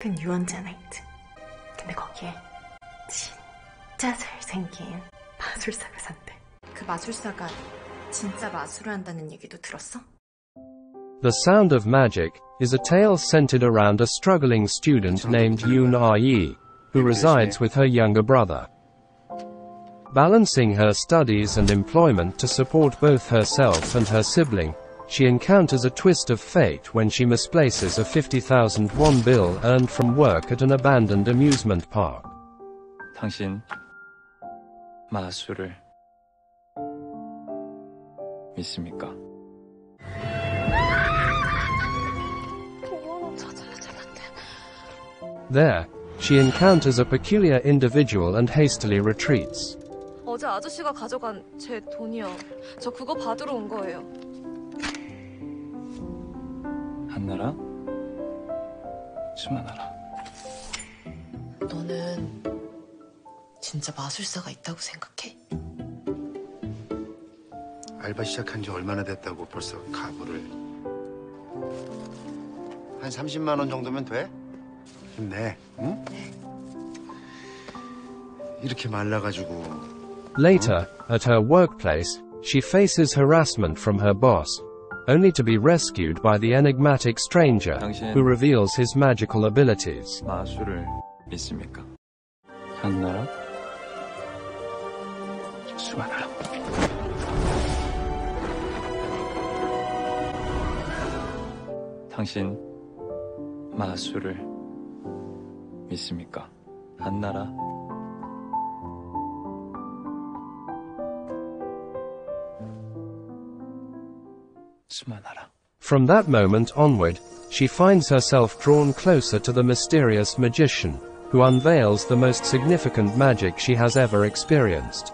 큰 유언자 나이트. 근데 거기에 진짜 잘생긴 마술사가 산대. 그 마술사가 진짜 마술을 한다는 얘기도 들었어? The Sound of Magic is a tale centered around a struggling student named Yoon Ah-yi, who resides with her younger brother. Balancing her studies and employment to support both herself and her sibling, she encounters a twist of fate when she misplaces a 50,000 won bill earned from work at an abandoned amusement park. 당신 마술을 믿습니까? There, she encounters a peculiar individual and hastily retreats. 어제 아저씨가 가져간 제 돈이요. 저 그거 받으러 온 거예요. 한나라, 수만하라. 너는 진짜 마술사가 있다고 생각해? 알바 시작한 지 얼마나 됐다고 벌써 가구를. 한 30만 원 정도면 돼? 힘내, 응? 이렇게 말라가지고. Later, at her workplace, she faces harassment from her boss, only to be rescued by the enigmatic stranger, who reveals his magical abilities. 마술을 믿습니까? 한나라, 수만하라. 당신 마술을 믿습니까? 한나라, 수만하라. From that moment onward, she finds herself drawn closer to the mysterious magician, who unveils the most significant magic she has ever experienced.